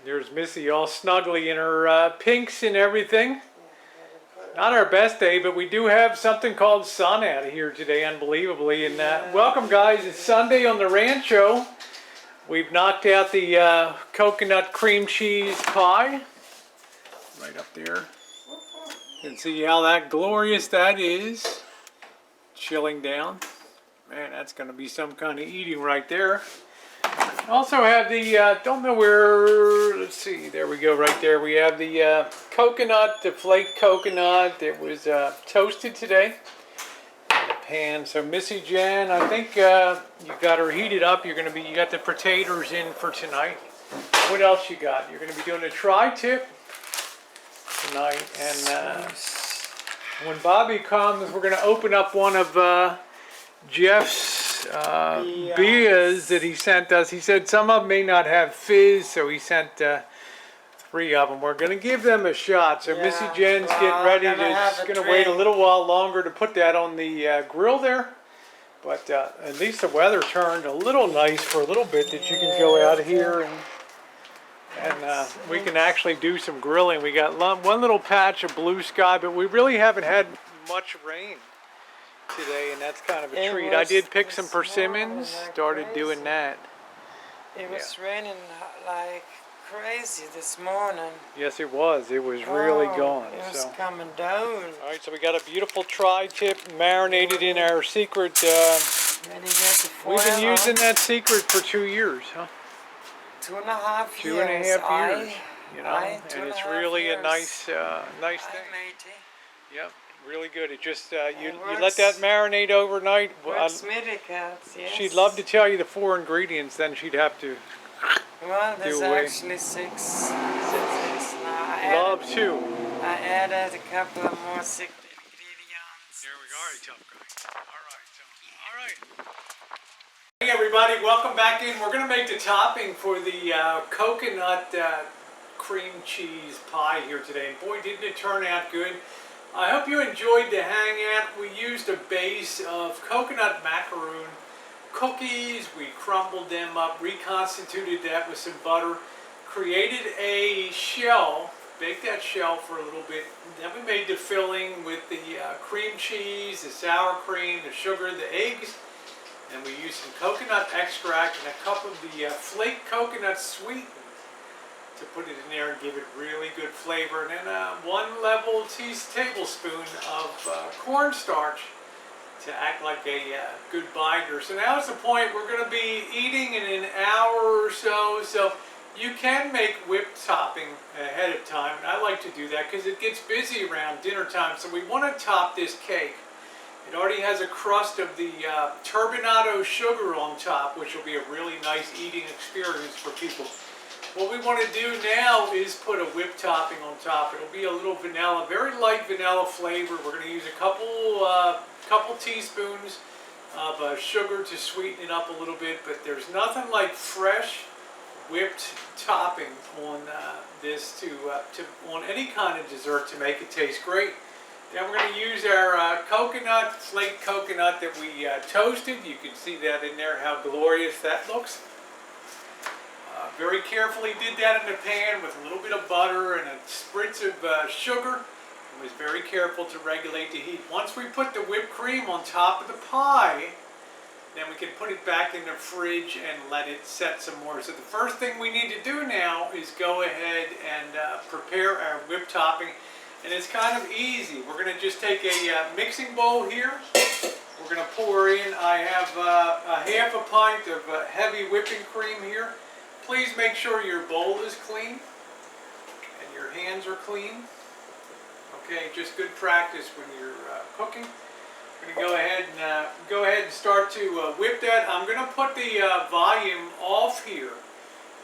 There's Missy all snuggly in her pinks and everything. Not our best day, but we do have something called sun out here today, unbelievably. And welcome, guys. It's Sunday on the Rancho. We've knocked out the coconut cream cheese pie. Right up there. You can see how that glorious that is. Chilling down. Man, that's going to be some kind of eating right there. Also have the, don't know where, let's see, there we go right there. We have the coconut, the flaked coconut that was toasted today in the pan. So Missy Jan, I think you got her heated up. You got the potatoes in for tonight. What else you got? You're going to be doing a tri-tip tonight. And when Bobby comes, we're going to open up one of Jeff's beers that he sent us. He said some of them may not have fizz, so he sent 3 of them. We're going to give them a shot. So Missy Jen's getting ready. She's going to wait a little while longer to put that on the grill there. But at least the weather turned a little nice for a little bit that you can go out here and we can actually do some grilling. We got one little patch of blue sky, but we really haven't had much rain today, and that's kind of a treat. I did pick some persimmons, started doing that. It was raining like crazy this morning. Yes, it was. It was really gone. It was coming down. All right, so we got a beautiful tri-tip marinated in our secret. We've been using that secret for 2 years, huh? 2.5 years. 2.5 years. You know, and it's really a nice, nice thing. Yep. Really good. It just you let that marinate overnight. Yes. She'd love to tell you the 4 ingredients, then she'd have to. Well, there's actually 6 now. Love 2. I added a couple of more secret ingredients. There we go, tough guy. All right. Hey everybody, welcome back in. We're gonna make the topping for the coconut cream cheese pie here today. And boy, didn't it turn out good. I hope you enjoyed the hangout. We used a base of coconut macaroon cookies. We crumbled them up, reconstituted that with some butter, created a shell, baked that shell for a little bit. Then we made the filling with the cream cheese, the sour cream, the sugar, the eggs. And we used some coconut extract and a cup of the flaked coconut sweetened to put it in there and give it really good flavor. And then 1 level tablespoon of cornstarch to act like a good binder. So now is the point we're going to be eating in an hour or so. So you can make whipped topping ahead of time. And I like to do that because it gets busy around dinner time. So we want to top this cake. It already has a crust of the turbinado sugar on top, which will be a really nice eating experience for people. What we want to do now is put a whipped topping on top. It'll be a little vanilla, very light vanilla flavor. We're going to use a couple teaspoons of sugar to sweeten it up a little bit, but there's nothing like fresh whipped topping on this on any kind of dessert to make it taste great. Then we're going to use our flaked coconut that we toasted. You can see that in there, how glorious that looks. Very carefully did that in the pan with a little bit of butter and a spritz of sugar. And was very careful to regulate the heat. Once we put the whipped cream on top of the pie, then we can put it back in the fridge and let it set some more. So the first thing we need to do now is go ahead and prepare our whipped topping. And it's kind of easy. We're going to just take a mixing bowl here. We're going to pour in, I have a half a pint of heavy whipping cream here. Please make sure your bowl is clean and your hands are clean. Okay, just good practice when you're cooking. I'm going to go ahead and start to whip that. I'm going to put the volume off here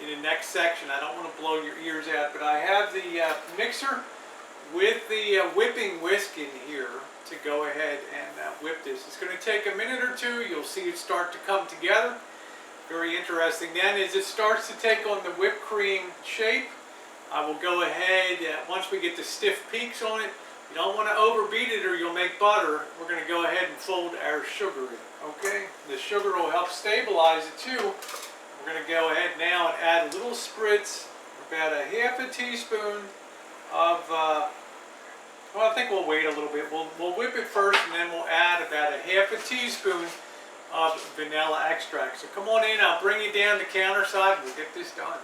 in the next section. I don't want to blow your ears out, but I have the mixer with the whipping whisk in here to go ahead and whip this. It's going to take a minute or 2. You'll see it start to come together. Very interesting. Then as it starts to take on the whipped cream shape, I will go ahead, once we get the stiff peaks on it, you don't want to overbeat it or you'll make butter. We're going to go ahead and fold our sugar in, okay? The sugar will help stabilize it too. We're going to go ahead now and add a little spritz, about a half a teaspoon of, well, I think we'll wait a little bit. We'll whip it first, and then we'll add about a half a teaspoon of vanilla extract. So come on in, I'll bring you down the counter side, and we'll get this done.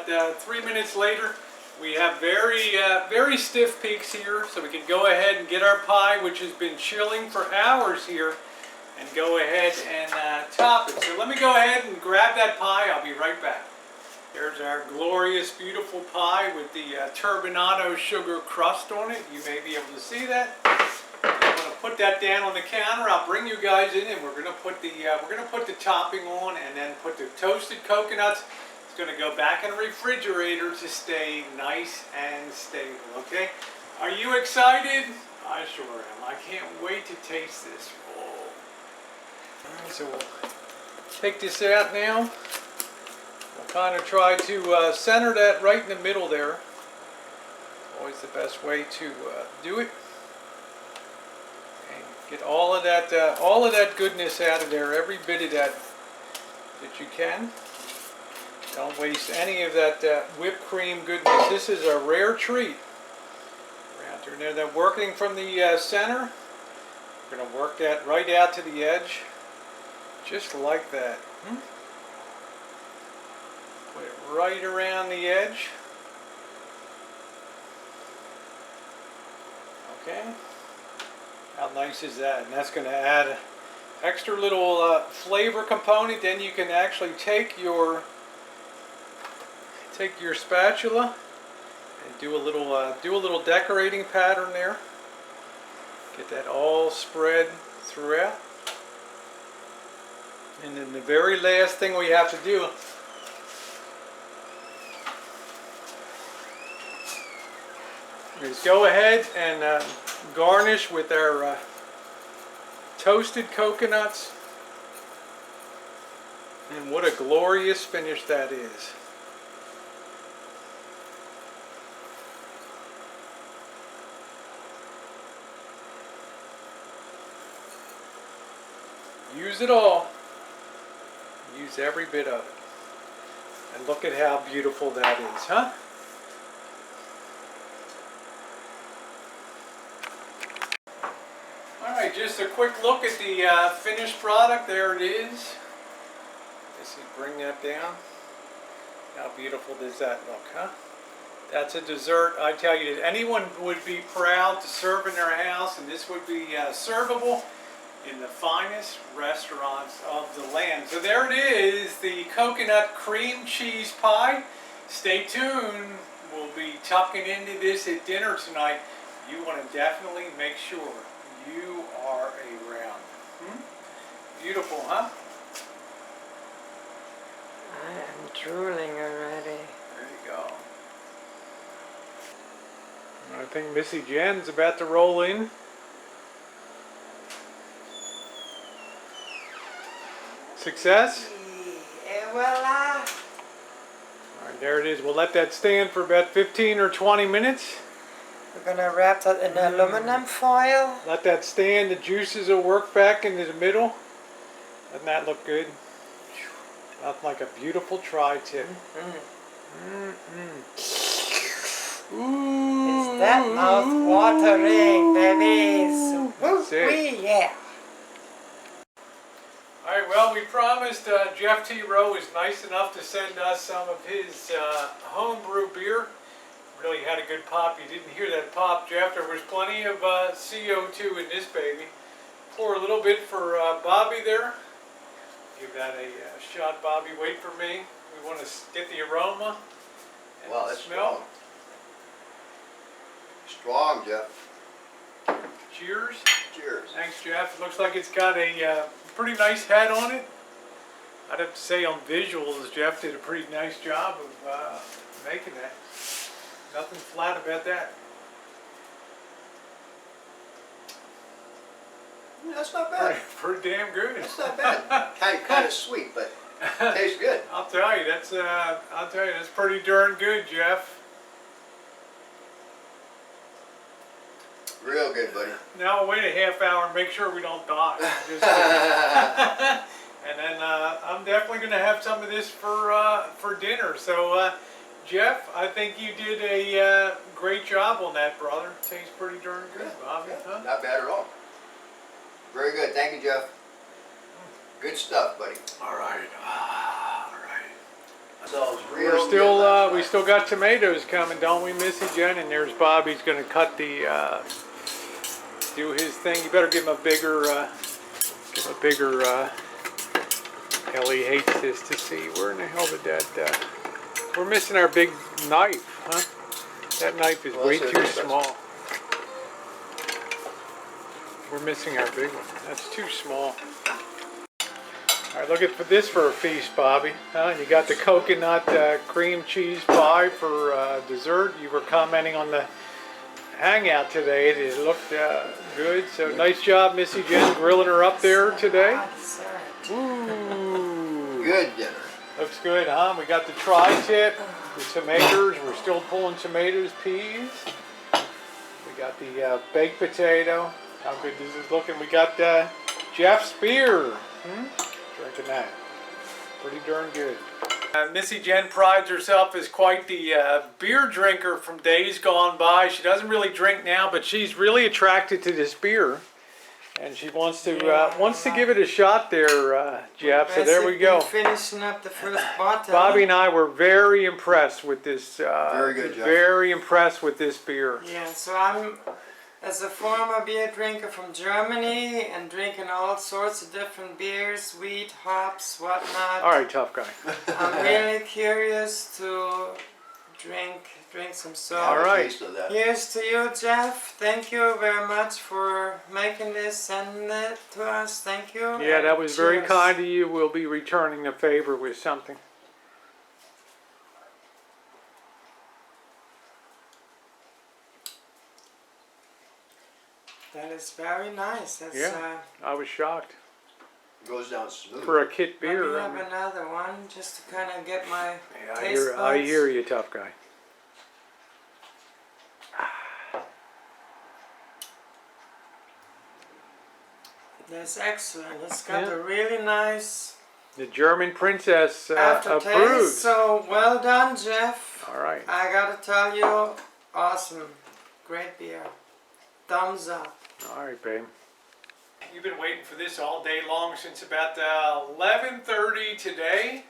About 3 minutes later, we have very stiff peaks here, so we can go ahead and get our pie, which has been chilling for hours here, and go ahead and top it. So let me go ahead and grab that pie. I'll be right back. There's our glorious, beautiful pie with the turbinado sugar crust on it. You may be able to see that. I'm going to put that down on the counter. I'll bring you guys in, and we're going to put the topping on, and then put the toasted coconuts. It's going to go back in the refrigerator to stay nice and stable. Okay? Are you excited? I sure am. I can't wait to taste this. Oh. All right, so we'll take this out now. We'll kind of try to center that right in the middle there. Always the best way to do it. And get all of that goodness out of there, every bit of that you can. Don't waste any of that whipped cream goodness. This is a rare treat. Around through there, then working from the center. We're going to work that right out to the edge, just like that. Put it right around the edge. Okay. How nice is that? And that's going to add extra little flavor component. Then you can actually take your spatula and do a little decorating pattern there. Get that all spread throughout. And then the very last thing we have to do is go ahead and garnish with our toasted coconuts. And what a glorious finish that is. Use it all. Use every bit of it. And look at how beautiful that is, huh? Alright, just a quick look at the finished product. There it is. Let's see, bring that down. How beautiful does that look, huh? That's a dessert, I tell you, that anyone would be proud to serve in their house, and this would be servable in the finest restaurants of the land. So there it is, the coconut cream cheese pie. Stay tuned. We'll be tucking into this at dinner tonight. You want to definitely make sure you are around. Beautiful, huh? I am drooling already. There you go. I think Missy Jen's about to roll in. Success? Et voila! Alright, there it is. We'll let that stand for about 15 or 20 minutes. We're gonna wrap that in aluminum foil. Let that stand. The juices will work back into the middle. Doesn't that look good? Nothing like a beautiful tri-tip. Ooh. Is that mouth watering, babies? That's it. Yeah. Alright, well, we promised Jeff T. Rowe was nice enough to send us some of his homebrew beer. Really had a good pop. You didn't hear that pop, Jeff. There was plenty of CO2 in this baby. Pour a little bit for Bobby there. Give that a shot, Bobby. Wait for me. We want to get the aroma and Wow, the that's smell. Strong, Jeff. Cheers. Cheers. Thanks, Jeff. Looks like it's got a pretty nice head on it. I'd have to say on visuals, Jeff did a pretty nice job of making that. Nothing flat about that. Yeah, that's not bad. Pretty damn good. That's not bad. kind of sweet, but tastes good. I'll tell you, that's pretty darn good, Jeff. Real good, buddy. Now we'll wait a half hour and make sure we don't die. Just, and then I'm definitely going to have some of this for dinner. So, Jeff, I think you did a great job on that, brother. Tastes pretty darn good, Bobby. Huh? Not bad at all. Very good. Thank you, Jeff. Good stuff, buddy. All right. So We're still we still got tomatoes coming, don't we, Missy Jen? And there's Bobby's going to cut the do his thing. You better give him a bigger Ellie hates this to see. Where in the hell did that we're missing our big knife, huh? That knife is way too small. We're missing our big one. That's too small. All right, look at this for a feast, Bobby. Huh? You got the coconut cream cheese pie for dessert. You were commenting on the hangout today. It looked good. So nice job, Missy Jen, grilling her up there today. Ooh. Good dinner. Looks good, huh? We got the tri-tip, the tomatoes. We're still pulling tomatoes, peas. We got the baked potato. How good this is looking. We got Jeff's beer. Drinking that. Pretty darn good. Missy Jen prides herself as quite the beer drinker from days gone by. She doesn't really drink now, but she's really attracted to this beer. And she wants to give it a shot there, Jeff. So there we go. Finishing up the first bottle. Bobby and I were very impressed with this. Very good, Jeff. Very impressed with this beer. Yeah, so I'm, as a former beer drinker from Germany and drinking all sorts of different beers, wheat, hops, whatnot. All right, tough guy. I'm really curious to drink some. So All right. Taste of that. here's to you, Jeff. Thank you very much for making this, sending it to us. Thank you. Yeah, that was very Cheers. kind of you. We'll be returning the favor with something. That is very nice. That's, Yeah. I was shocked. Goes down smooth. For a kit Let me beer. have another one just to kind of get my Yeah, taste I buds. hear you, tough guy. That's excellent. It's got Yeah. a really nice The German princess aftertaste. approves. So well done, Jeff. All right. I gotta tell you, awesome. Great beer. Thumbs up. All right, babe. You've been waiting for this all day long since about 11:30 today.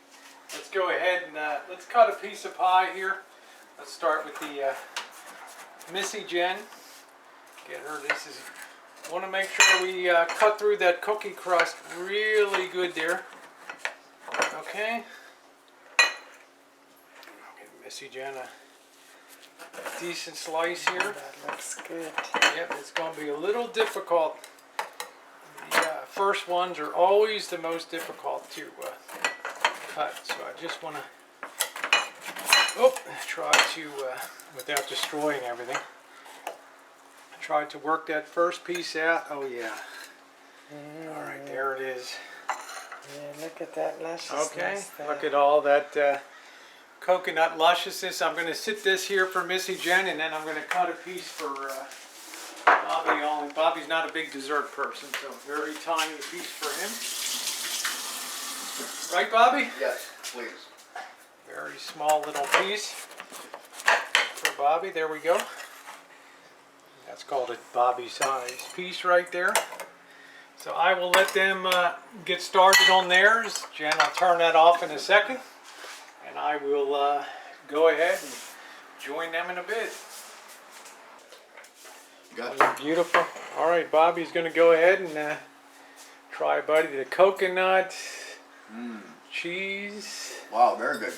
Let's go ahead and let's cut a piece of pie here. Let's start with the Missy Jen. Get her. This is. Want to make sure we cut through that cookie crust really good there. Okay. Give Missy Jen a decent slice here. That looks good. Yep, it's going to be a little difficult. The first ones are always the most difficult to cut, so I just want to try to, without destroying everything, try to work that first piece out. Oh yeah. All right, there it is. Yeah, look at that lusciousness. Okay, there. look at all that coconut lusciousness. I'm going to sit this here for Missy Jen, and then I'm going to cut a piece for Bobby only. Bobby's not a big dessert person, so very tiny piece for him. Right, Bobby? Yes, please. Very small little piece for Bobby. There we go. That's called a Bobby size piece right there. So I will let them get started on theirs. Jen, I'll turn that off in a second. And I will go ahead and join them in a bit. Gotcha. Beautiful. All right, Bobby's going to go ahead and try, buddy, the coconut cheese. Wow, very good.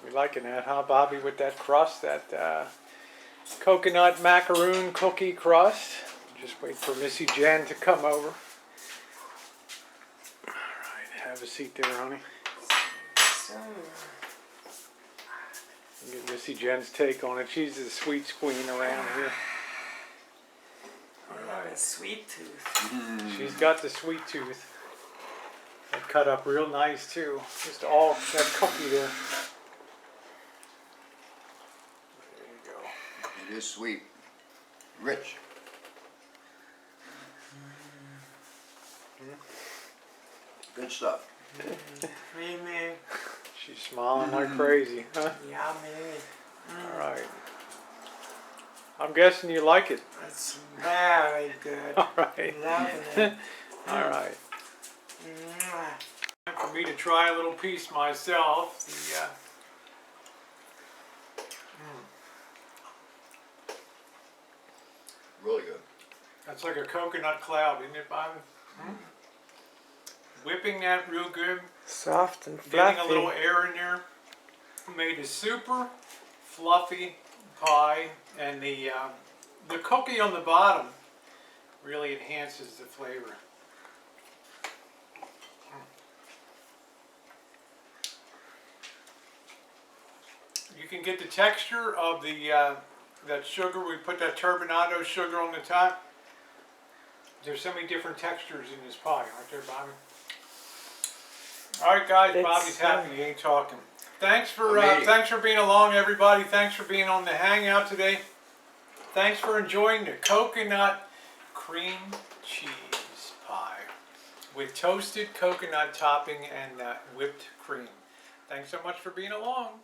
We liking that, huh, Bobby, with that crust, that coconut macaroon cookie crust. Just wait for Missy Jen to come over. All right, have a seat there, honey. So, Get Missy Jen's take on it. She's the sweet queen around here. a sweet tooth. She's got the sweet tooth. They cut up real nice too. Just all that cookie there. There you go. It is sweet. Rich. Good stuff. Creamy. She's smiling like crazy, huh? Yummy. All right. I'm guessing you like it. It's very good. All right. Loving it. All right. Mwah. Time for me to try a little piece myself. Really good. That's like a coconut cloud, isn't it, Bobby? Whipping that real good. Soft and Getting fluffy. a little air in there. Made a super fluffy pie, and the cookie on the bottom really enhances the flavor. You can get the texture of the that sugar. We put that turbinado sugar on the top. There's so many different textures in this pie, aren't there, Bobby? All right, guys. It's, Bobby's happy. He ain't talking. Thanks for being along, everybody. Thanks for being on the hangout today. Thanks for enjoying the coconut cream cheese pie with toasted coconut topping and whipped cream. Thanks so much for being along.